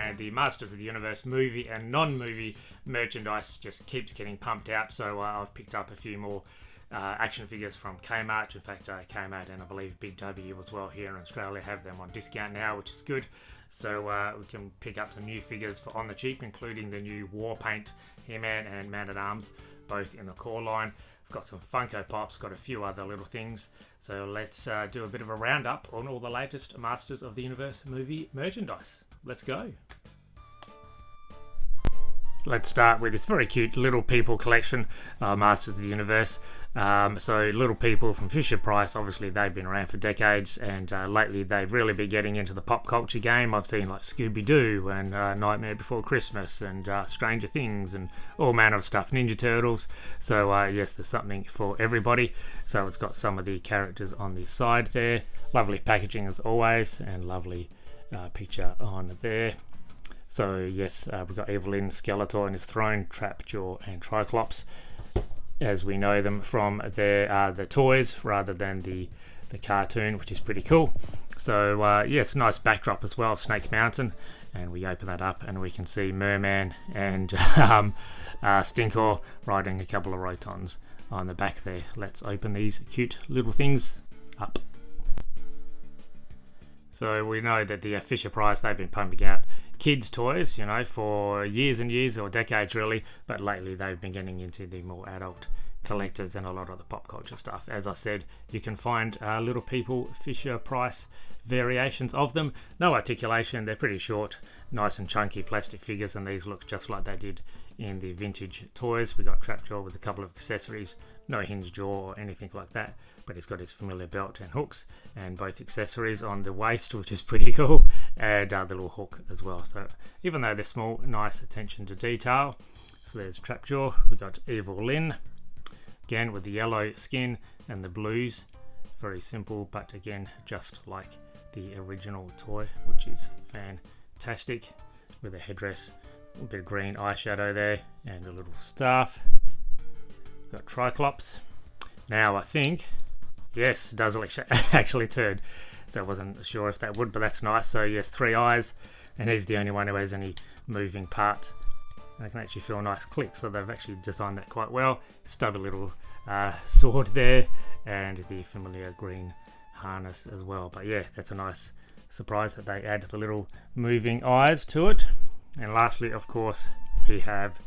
and the Masters of the Universe movie and non-movie merchandise just keeps getting pumped out. So I've picked up a few more action figures from Kmart. In fact, Kmart and I believe Big W as well here in Australia have them on discount now, which is good. So we can pick up some new figures for on the cheap, including the new War Paint He-Man and Man-at-Arms, both in the core line. I've got some Funko Pops, got a few other little things. So let's do a bit of a roundup on all the latest Masters of the Universe movie merchandise. Let's go. Let's start with this very cute Little People collection, Masters of the Universe. So Little People from Fisher-Price, obviously they've been around for decades, and lately they've really been getting into the pop culture game. I've seen like Scooby-Doo and Nightmare Before Christmas and Stranger Things and all manner of stuff, Ninja Turtles. So yes, there's something for everybody. So it's got some of the characters on the side there. Lovely packaging as always, and lovely picture on there. So yes, we've got Evelyn, Skeletor and his throne, Trapjaw and Triclops, as we know them from the toys rather than the cartoon, which is pretty cool. So yes, nice backdrop as well, Snake Mountain, and we open that up and we can see Merman and Stinkor riding a couple of Rotons on the back there. Let's open these cute little things up. So we know that the Fisher-Price, they've been pumping out kids' toys, you know, for years and years, or decades really, but lately they've been getting into the more adult collectors and a lot of the pop culture stuff. As I said, you can find Little People Fisher-Price variations of them. No articulation, they're pretty short, nice and chunky plastic figures, and these look just like they did in the vintage toys. We got Trapjaw with a couple of accessories, no hinge jaw or anything like that, but he's got his familiar belt and hooks and both accessories on the waist, which is pretty cool, and the little hook as well. So even though they're small, nice attention to detail. So there's Trapjaw. We got Evil Lyn, again with the yellow skin and the blues. Very simple, but again just like the original toy, which is fantastic, with a headdress, a bit of green eyeshadow there, and a little staff. We've got Triclops. Now I think, yes, it does actually turn, so I wasn't sure if that would, but that's nice. So yes, 3 eyes, and he's the only one who has any moving parts. I can actually feel a nice click, so they've actually designed that quite well. Stubby little sword there, and the familiar green harness as well. But yeah, that's a nice surprise that they add the little moving eyes to it. And lastly, of course, we have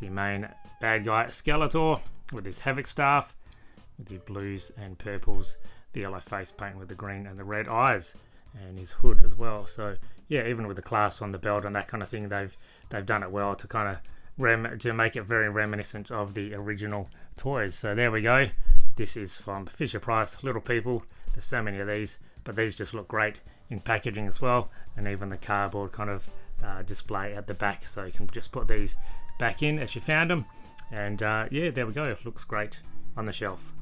the main bad guy, Skeletor, with his Havoc staff, with the blues and purples, the yellow face paint with the green and the red eyes, and his hood as well. So yeah, even with the clasps on the belt and that kind of thing, they've done it well to kind of to make it very reminiscent of the original toys. So there we go. This is from Fisher-Price, Little People. There's so many of these, but these just look great in packaging as well, and even the cardboard kind of display at the back, so you can just put these back in as you found them, and yeah, there we go. It looks great on the shelf.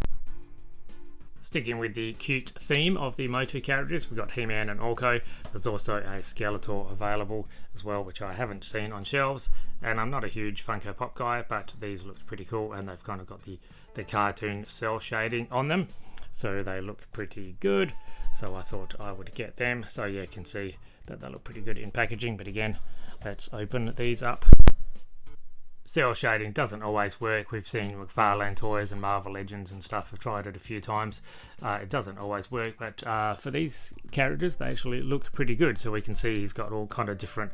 Sticking with the cute theme of the MOTU characters, we've got He-Man and Orko. There's also a Skeletor available as well, which I haven't seen on shelves, and I'm not a huge Funko Pop guy, but these look pretty cool, and they've kind of got the cartoon cell shading on them, so they look pretty good. So I thought I would get them. So yeah, you can see that they look pretty good in packaging, but again, let's open these up. Cell shading doesn't always work. We've seen McFarlane Toys and Marvel Legends and stuff. I've tried it a few times. It doesn't always work, but for these characters, they actually look pretty good. So we can see he's got all kind of different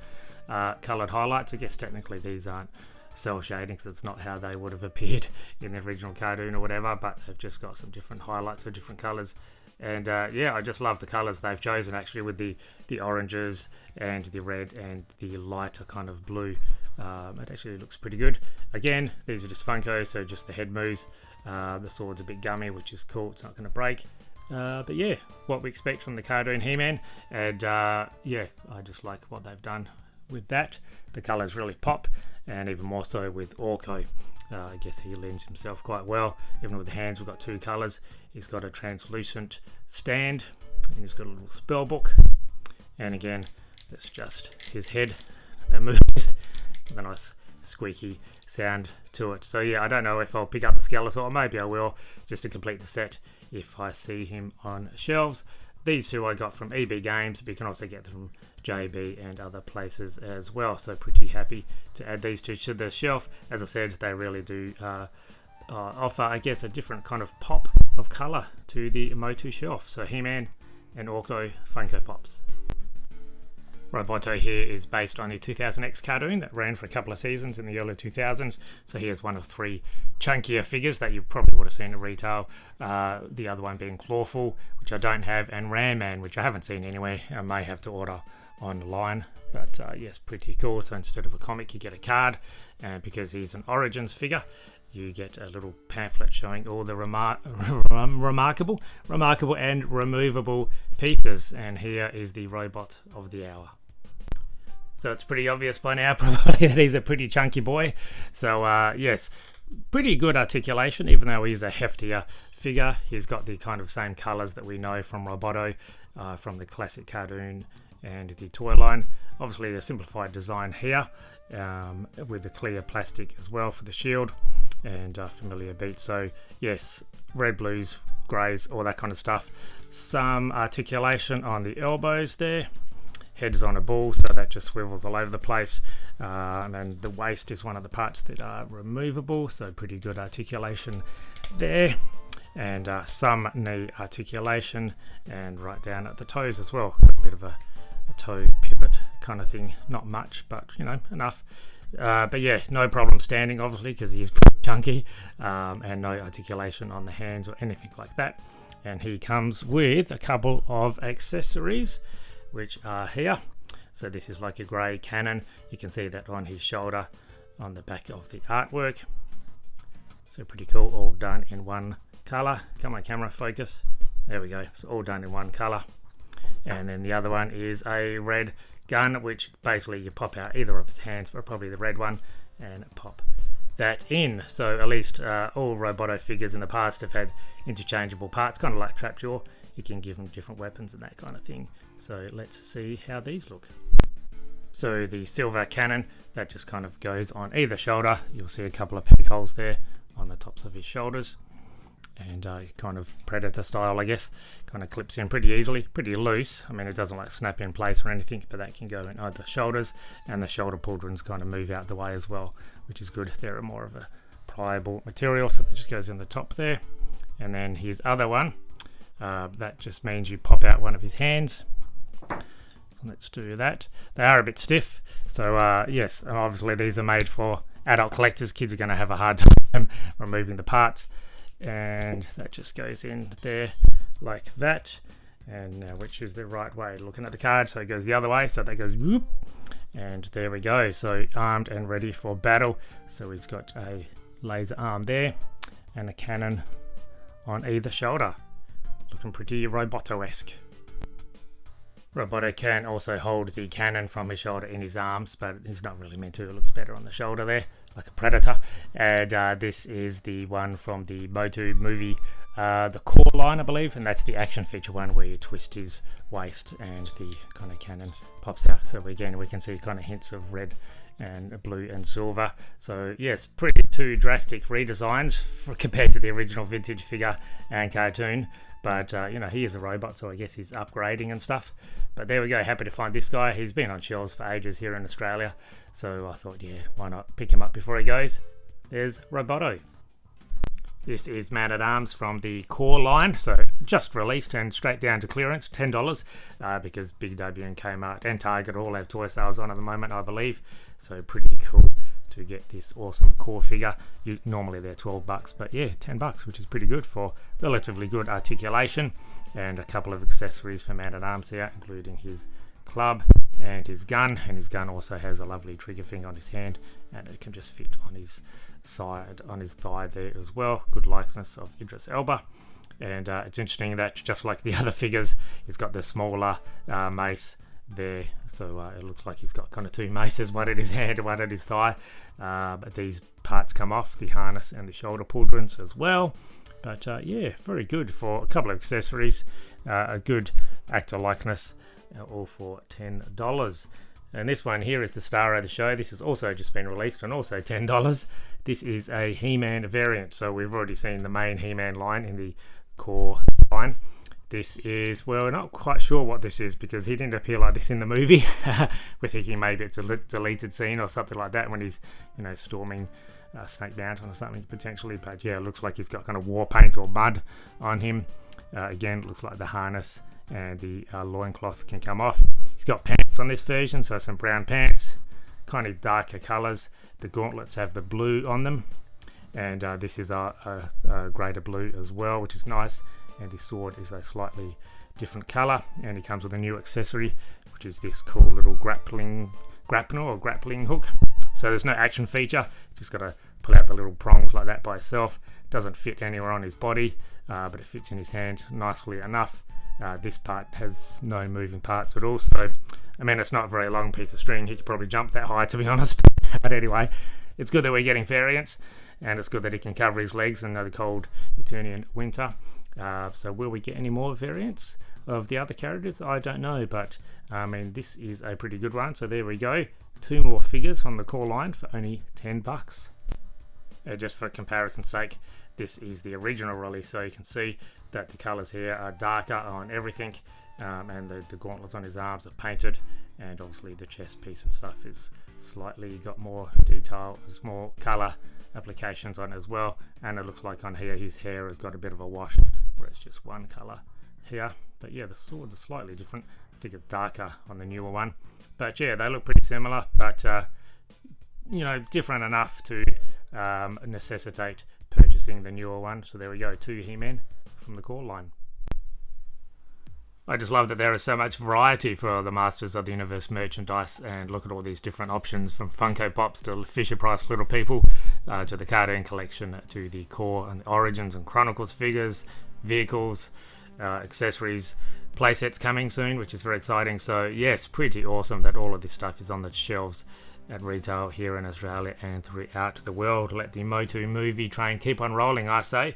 coloured highlights. I guess technically these aren't cell shading, because it's not how they would have appeared in the original cartoon or whatever, but they've just got some different highlights or different colours. And yeah, I just love the colours they've chosen, actually, with the oranges and the red and the lighter kind of blue. It actually looks pretty good. Again, these are just Funko, so just the head moves. The sword's a bit gummy, which is cool. It's not going to break. But yeah, what we expect from the cartoon He-Man. And yeah, I just like what they've done with that. The colours really pop, and even more so with Orko. I guess he lends himself quite well. Even with the hands, we've got 2 colours. He's got a translucent stand, and he's got a little spell book. And again, that's just his head that moves with a nice squeaky sound to it. So yeah, I don't know if I'll pick up the Skeletor, or maybe I will, just to complete the set if I see him on shelves. These 2 I got from EB Games, but you can also get them from JB and other places as well. So pretty happy to add these two to the shelf. As I said, they really do offer, I guess, a different kind of pop of colour to the MOTU shelf. So He-Man and Orko Funko Pops. Roboto here is based on the 2000X cartoon that ran for a couple of seasons in the early 2000s. So here's one of 3 chunkier figures that you probably would have seen at retail. The other one being Clawful, which I don't have, and Ram Man, which I haven't seen anywhere. I may have to order online, but yes, pretty cool. So instead of a comic, you get a card, and because he's an Origins figure, you get a little pamphlet showing all the remarkable and removable pieces. And here is the robot of the hour. So it's pretty obvious by now probably that he's a pretty chunky boy. So yes, pretty good articulation, even though he's a heftier figure. He's got the kind of same colours that we know from Roboto, from the classic cartoon and the toy line. Obviously a simplified design here, with the clear plastic as well for the shield, and familiar beats. So yes, red, blues, greys, all that kind of stuff. Some articulation on the elbows there. Head's on a ball, so that just swivels all over the place, and the waist is one of the parts that are removable, so pretty good articulation there, and some knee articulation, and right down at the toes as well. Got a bit of a toe pivot kind of thing, not much, but you know, enough. But yeah, no problem standing, obviously, because he is pretty chunky, and no articulation on the hands or anything like that. And he comes with a couple of accessories, which are here. So this is like a grey cannon. You can see that on his shoulder on the back of the artwork. So pretty cool, all done in one colour. Come on camera, focus. There we go, it's all done in one colour. And then the other one is a red gun, which basically you pop out either of his hands, but probably the red one, and pop that in. So at least all Roboto figures in the past have had interchangeable parts, kind of like Trapjaw. You can give them different weapons and that kind of thing. So let's see how these look. So the silver cannon, that just kind of goes on either shoulder. You'll see a couple of peg holes there on the tops of his shoulders, and kind of Predator style, I guess. Kind of clips in pretty easily, pretty loose. I mean, it doesn't like snap in place or anything, but that can go in either shoulders, and the shoulder pauldrons kind of move out the way as well, which is good. They're more of a pliable material, so it just goes in the top there. And then his other one, that just means you pop out one of his hands. So let's do that. They are a bit stiff, so yes, obviously these are made for adult collectors. Kids are going to have a hard time removing the parts, and that just goes in there like that. And now which is the right way? Looking at the card, so it goes the other way, so that goes whoop, and there we go. So armed and ready for battle. So he's got a laser arm there and a cannon on either shoulder, looking pretty Roboto-esque. Roboto can also hold the cannon from his shoulder in his arms, but he's not really meant to. It looks better on the shoulder there, like a Predator. And this is the one from the MOTU movie, the core line, I believe, and that's the action feature one where you twist his waist and the kind of cannon pops out. So again, we can see kind of hints of red and blue and silver. So yes, pretty two drastic redesigns compared to the original vintage figure and cartoon. But you know, he is a robot, so I guess he's upgrading and stuff. But there we go, happy to find this guy. He's been on shelves for ages here in Australia, so I thought, yeah, why not pick him up before he goes. There's Roboto. This is Man-at-Arms from the core line, so just released and straight down to clearance, $10, because Big W and Kmart and Target all have toy sales on at the moment, I believe. So pretty cool to get this awesome core figure. Normally they're $12, but yeah, $10, which is pretty good for relatively good articulation. And a couple of accessories for Man-at-Arms here, including his club and his gun. And his gun also has a lovely trigger finger on his hand, and it can just fit on his side, on his thigh there as well. Good likeness of Idris Elba. And it's interesting that just like the other figures, he's got the smaller mace there, so it looks like he's got kind of two maces, one at his hand and one at his thigh. But these parts come off, the harness and the shoulder pauldrons as well. But yeah, very good for a couple of accessories, a good actor likeness, all for $10. And this one here is the star of the show. This has also just been released and also $10. This is a He-Man variant, so we've already seen the main He-Man line in the core line. This is, well, we're not quite sure what this is because he didn't appear like this in the movie. We're thinking maybe it's a deleted scene or something like that when he's, you know, storming Snake Mountain or something potentially. But yeah, it looks like he's got kind of war paint or mud on him. Again, it looks like the harness and the loincloth can come off. He's got pants on this version, so some brown pants, kind of darker colours. The gauntlets have the blue on them, and this is a greater blue as well, which is nice. And the sword is a slightly different colour, and he comes with a new accessory, which is this cool little grappling hook. So there's no action feature, just got to pull out the little prongs like that by itself. Doesn't fit anywhere on his body, but it fits in his hand nicely enough. This part has no moving parts at all, so I mean, it's not a very long piece of string. He could probably jump that high, to be honest. But anyway, it's good that we're getting variants, and it's good that he can cover his legs in the cold Eternian winter. So will we get any more variants of the other characters? I don't know, but I mean, this is a pretty good one. So there we go, 2 more figures on the core line for only $10. Just for comparison's sake, this is the original release, so you can see that the colours here are darker on everything, and the gauntlets on his arms are painted, and obviously the chest piece and stuff is slightly got more detail, there's more colour applications on it as well. And it looks like on here his hair has got a bit of a wash, where it's just one colour here. But yeah, the swords are slightly different. I think it's darker on the newer one, but yeah, they look pretty similar, but you know, different enough to necessitate purchasing the newer one. So there we go, 2 He-Men from the core line. I just love that there is so much variety for the Masters of the Universe merchandise, and look at all these different options, from Funko Pops to Fisher Price Little People, to the cartoon collection, to the core and the Origins and Chronicles figures, vehicles, accessories, playsets coming soon, which is very exciting. So yes, pretty awesome that all of this stuff is on the shelves at retail here in Australia and throughout the world. Let the MOTU movie train keep on rolling, I say.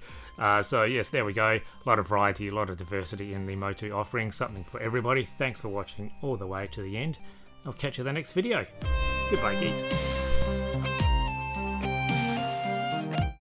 So yes, there we go. A lot of variety, a lot of diversity in the MOTU offering, something for everybody. Thanks for watching all the way to the end. I'll catch you in the next video. Goodbye, geeks.